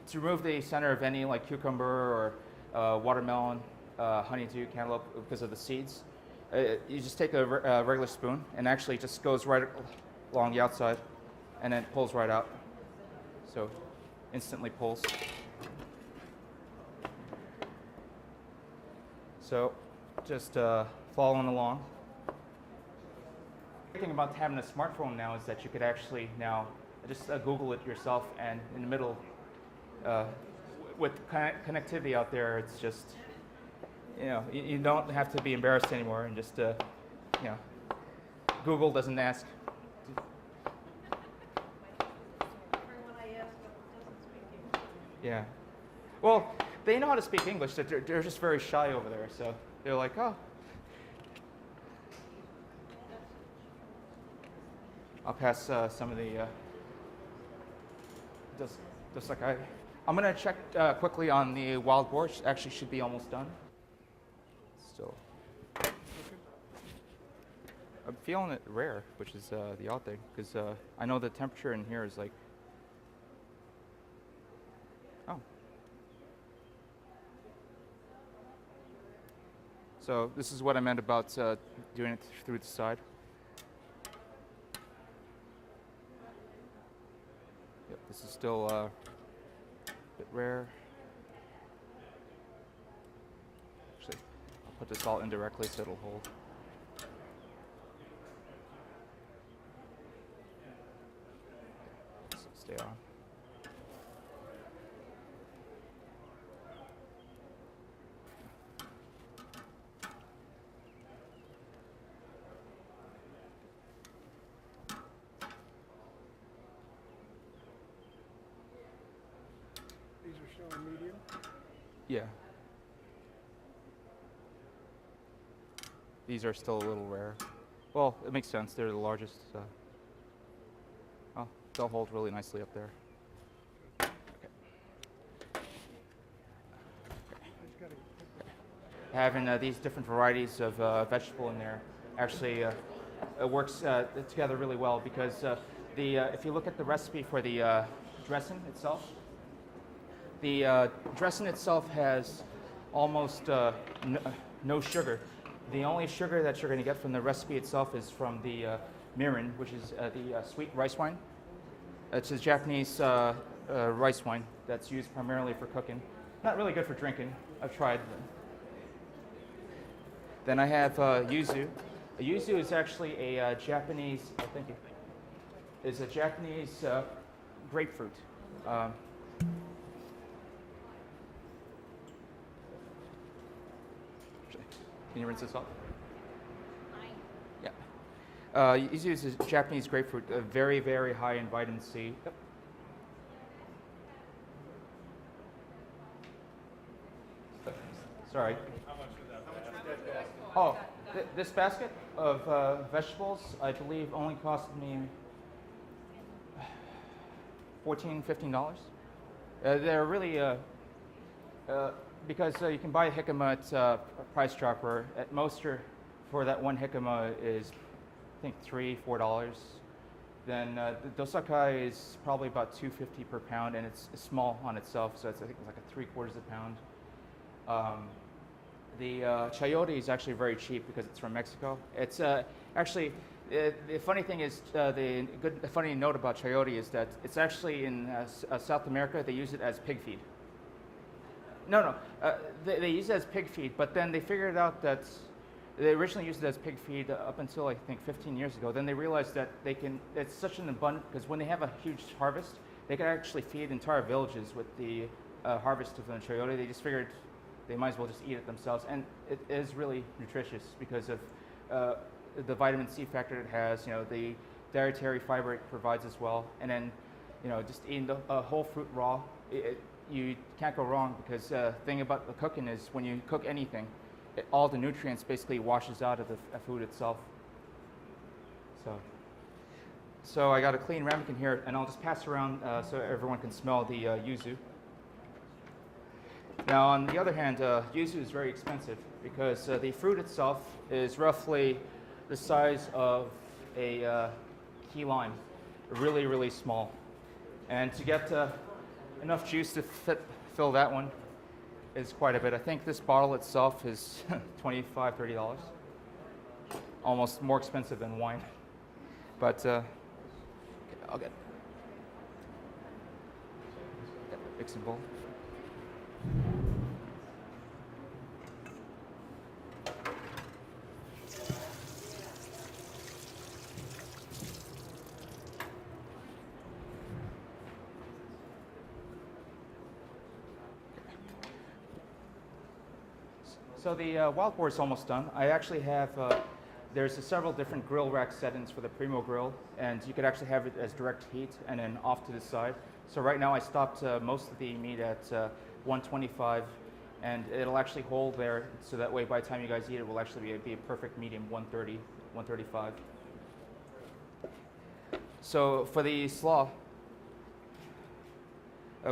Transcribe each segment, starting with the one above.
to remove the center of any like cucumber or watermelon, honeydew, cantaloupe because of the seeds, you just take a regular spoon and actually just goes right along the outside and then pulls right out. So instantly pulls. So just following along. The thing about having a smartphone now is that you could actually now just Google it yourself, and in the middle, with connectivity out there, it's just, you don't have to be embarrassed anymore, and just, Google doesn't ask. Everyone I ask doesn't speak English. Yeah. Well, they know how to speak English. They're just very shy over there, so they're like, oh. I'll pass some of the, just like I'm going to check quickly on the wild boar. Actually should be almost done. Still. I'm feeling it rare, which is the odd thing, because I know the temperature in here is like, oh. So this is what I meant about doing it through the side. Yep, this is still a bit rare. Actually, I'll put this all indirectly so it'll hold. So stay on. These are showing medium. Yeah. These are still a little rare. Well, it makes sense. They're the largest. Oh, they'll hold really nicely up there. Okay. Having these different varieties of vegetable in there actually it works together really well, because if you look at the recipe for the dressing itself, the dressing itself has almost no sugar. The only sugar that you're going to get from the recipe itself is from the mirin, which is the sweet rice wine. It's a Japanese rice wine that's used primarily for cooking. Not really good for drinking. I've tried. Then I have yuzu. Yuzu is actually a Japanese. Oh, thank you. Is a Japanese grapefruit. Can you rinse this off? Yeah. Yuzu is a Japanese grapefruit, very, very high in vitamin C. Yep. Sorry. How much would that be? Oh, this basket of vegetables, I believe, only cost me $14, $15. They're really because you can buy jicama at Price Chopper. At most, for that one jicama is, I think, $3, $4. Then the dosakai is probably about $2.50 per pound, and it's small on itself, so I think it's like a 3/4 of a pound. The chayote is actually very cheap because it's from Mexico. It's actually, the funny thing is, the funny note about chayote is that it's actually in South America. They use it as pig feed. No, they use it as pig feed, but then they figured out that they originally used it as pig feed up until I think 15 years ago. Then they realized that it's such an abundant, because when they have a huge harvest, they can actually feed entire villages with the harvest of the chayote. They just figured they might as well just eat it themselves, and it is really nutritious because of the vitamin C factor it has. The dietary fiber it provides as well, and then just eating the whole fruit raw. You can't go wrong, because the thing about the cooking is when you cook anything, all the nutrients basically washes out of the food itself. So I got a clean ramekin here, and I'll just pass around so everyone can smell the yuzu. Now, on the other hand, yuzu is very expensive because the fruit itself is roughly the size of a key lime, really, really small. And to get enough juice to fill that one is quite a bit. I think this bottle itself is $25, $30. Almost more expensive than wine. But okay, I'll get a mixing bowl. So the wild boar is almost done. I actually have, there's several different grill rack settings for the Primo grill, and you could actually have it as direct heat and then off to the side. So right now I stopped most of the meat at 125, and it'll actually hold there, so that way by the time you guys eat it will actually be a perfect medium 130, 135. So for the slaw,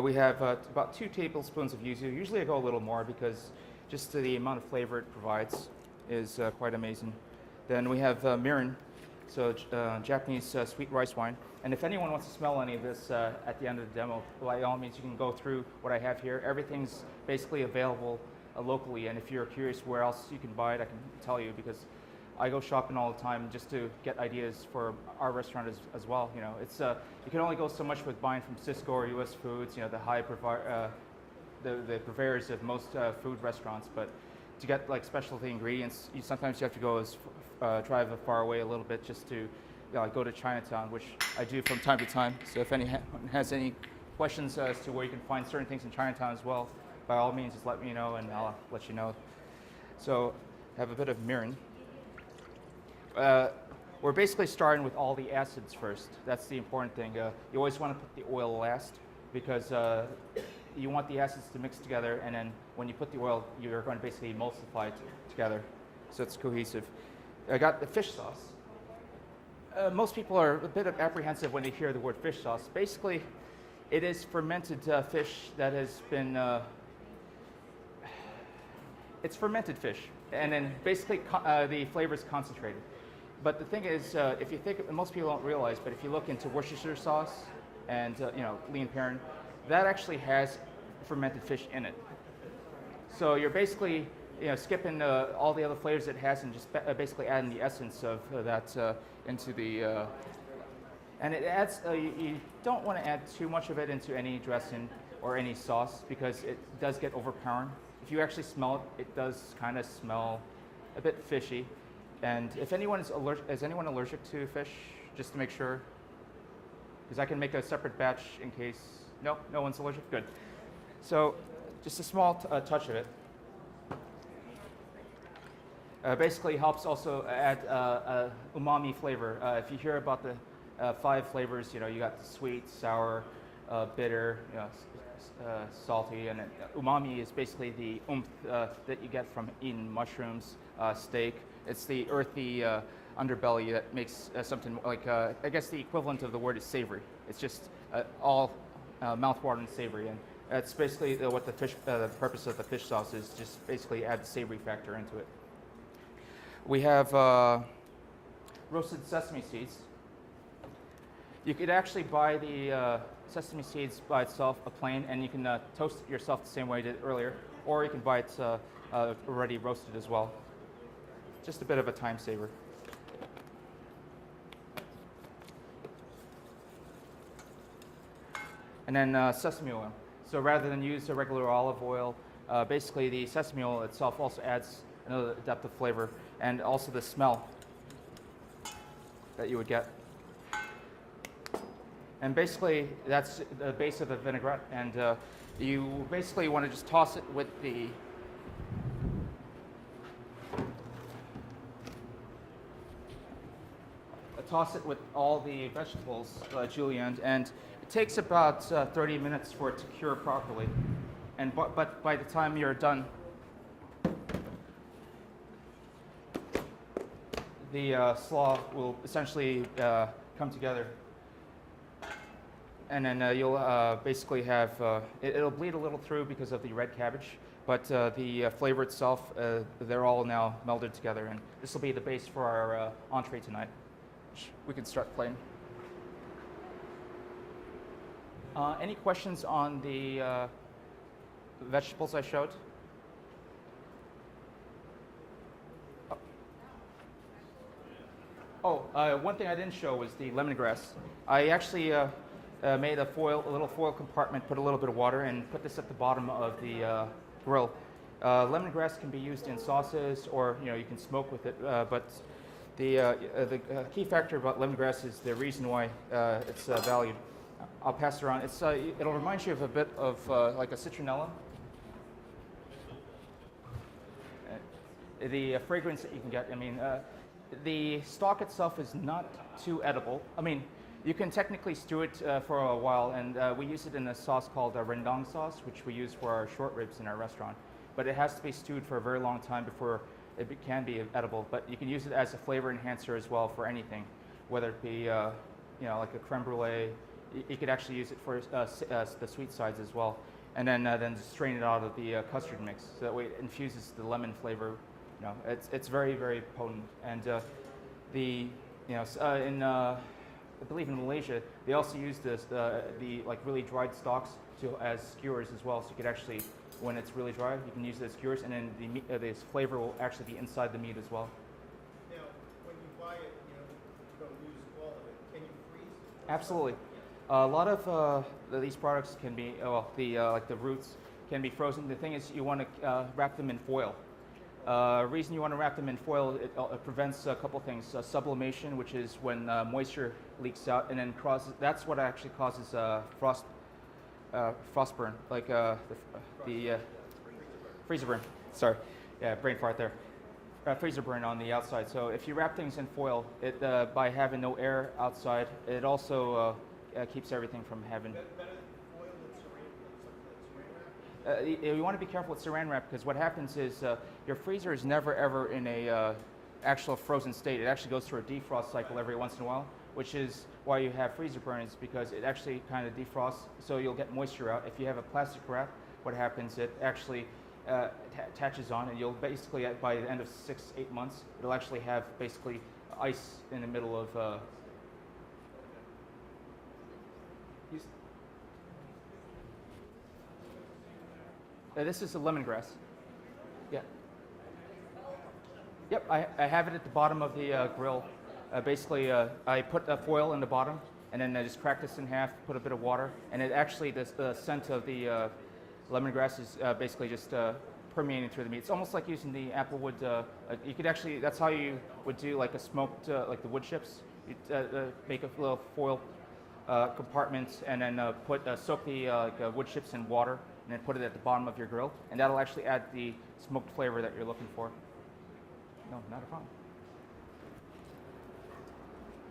we have about 2 tablespoons of yuzu. Usually I go a little more because just the amount of flavor it provides is quite amazing. Then we have mirin, so Japanese sweet rice wine. And if anyone wants to smell any of this at the end of the demo, by all means you can go through what I have here. Everything's basically available locally, and if you're curious where else you can buy it, I can tell you, because I go shopping all the time just to get ideas for our restaurant as well. You know, it's you can only go so much with buying from Sysco or US Foods, you know, the high the purveyors of most food restaurants, but to get like specialty ingredients, sometimes you have to go drive far away a little bit just to go to Chinatown, which I do from time to time. So if anyone has any questions as to where you can find certain things in Chinatown as well, by all means, just let me know and I'll let you know. So I have a bit of mirin. We're basically starting with all the acids first. That's the important thing. You always want to put the oil last, because you want the acids to mix together, and then when you put the oil, you're going to basically emulsify it together, so it's cohesive. I got the fish sauce. Most people are a bit apprehensive when they hear the word fish sauce. Basically, it is fermented fish that has been, it's fermented fish, and then basically the flavor is concentrated. But the thing is, if you think, most people don't realize, but if you look into Worcestershire sauce and lean Perrin, that actually has fermented fish in it. So you're basically skipping all the other flavors it has and just basically adding the essence of that into the. And it adds. You don't want to add too much of it into any dressing or any sauce, because it does get overpowering. If you actually smell it, it does kind of smell a bit fishy. And if anyone is anyone allergic to fish, just to make sure, because I can make a separate batch in case. No one's allergic? Good. So just a small touch of it. Basically helps also add umami flavor. If you hear about the 5 flavors, you got the sweet, sour, bitter, salty, and umami is basically the oomph that you get from eating mushrooms, steak. It's the earthy underbelly that makes something like, I guess the equivalent of the word is savory. It's just all mouth-watering savory, and that's basically what the purpose of the fish sauce is, just basically add the savory factor into it. We have roasted sesame seeds. You could actually buy the sesame seeds by itself, plain, and you can toast it yourself the same way I did earlier, or you can buy it already roasted as well. Just a bit of a time saver. And then sesame oil. So rather than use a regular olive oil, basically the sesame oil itself also adds another depth of flavor, and also the smell that you would get. And basically that's the base of the vinaigrette, and you basically want to just toss it with the all the vegetables, julienne, and it takes about 30 minutes for it to cure properly. And but by the time you're done, the slaw will essentially come together, and then you'll basically have it'll bleed a little through because of the red cabbage, but the flavor itself, they're all now melded together, and this will be the base for our entree tonight. We can start playing. Any questions on the vegetables I showed? One thing I didn't show was the lemongrass. I actually made a little foil compartment, put a little bit of water, and put this at the bottom of the grill. Lemongrass can be used in sauces, or you can smoke with it. But the key factor about lemongrass is the reason why it's valued. I'll pass it around. It'll remind you of a bit of like a citronella. The fragrance that you can get. I mean, the stalk itself is not too edible. I mean, you can technically stew it for a while, and we use it in a sauce called rendang sauce, which we use for our short ribs in our restaurant. But it has to be stewed for a very long time before it can be edible. But you can use it as a flavor enhancer as well for anything, whether it be like a creme brulee. You could actually use it for the sweet sides as well, and then just strain it out of the custard mix. So that way it infuses the lemon flavor. It's very, very potent. And I believe in Malaysia they also use the like really dried stalks as skewers as well. So you could actually, when it's really dry, you can use it as skewers, and then the meat, this flavor will actually be inside the meat as well. Now, when you buy it, you don't use all of it. Can you freeze? Absolutely. A lot of these products can be, like the roots can be frozen. The thing is, you want to wrap them in foil. Reason you want to wrap them in foil, it prevents a couple things. Sublimation, which is when moisture leaks out, and then that's what actually causes frost burn, like the freezer burn. Sorry, yeah, brain fart there. Freezer burn on the outside. So if you wrap things in foil, by having no air outside, it also keeps everything from having. Better than foil than saran wrap? You want to be careful with saran wrap, because what happens is your freezer is never ever in a actual frozen state. It actually goes through a defrost cycle every once in a while, which is why you have freezer burns, because it actually kind of defrosts, so you'll get moisture out. If you have a plastic wrap, what happens, it actually attaches on, and you'll basically, by the end of 6-8 months, it'll actually have basically ice in the middle of this is the lemongrass. Yeah. Yep, I have it at the bottom of the grill. Basically, I put the foil in the bottom, and then I just crack this in half, put a bit of water, and it actually, the scent of the lemongrass is basically just permeating through the meat. It's almost like using the applewood. You could actually, that's how you would do like a smoked, like the wood chips. You'd make a little foil compartment, and then soak the wood chips in water, and then put it at the bottom of your grill, and that'll actually add the smoked flavor that you're looking for. No, not a problem.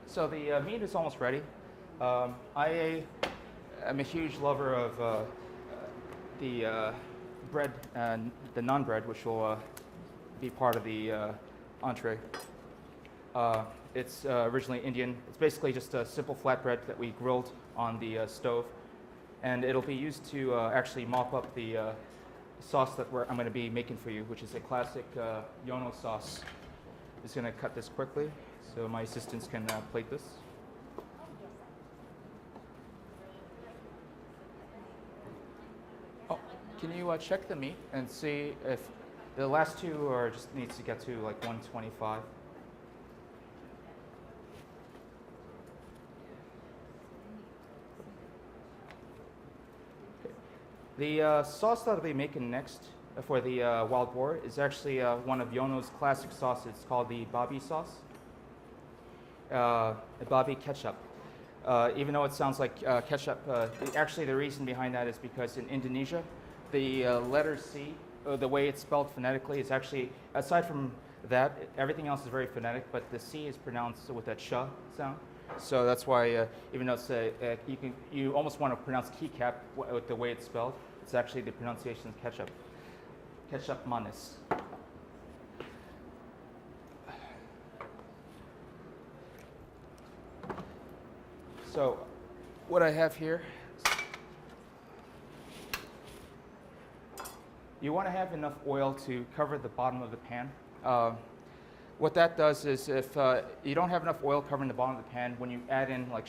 So the meat is almost ready. I am a huge lover of the bread, the naan bread, which will be part of the entree. It's originally Indian. It's basically just a simple flatbread that we grilled on the stove, and it'll be used to actually mop up the sauce that I'm going to be making for you, which is a classic Yono sauce. I'm just going to cut this quickly so my assistants can plate this. Oh, can you check the meat and see if the last two are just needs to get to like 125? The sauce that I'll be making next for the wild boar is actually one of Yono's classic sauces. It's called the Babi sauce, Babi ketchup. Even though it sounds like ketchup, actually the reason behind that is because in Indonesia, the letter C, the way it's spelled phonetically, is actually, aside from that, everything else is very phonetic, but the C is pronounced with a ch sound. So that's why, even though it's you almost want to pronounce keycap with the way it's spelled, it's actually the pronunciation is ketchup. Ketchup manis. So, what I have here, you want to have enough oil to cover the bottom of the pan. What that does is, if you don't have enough oil covering the bottom of the pan, when you add in like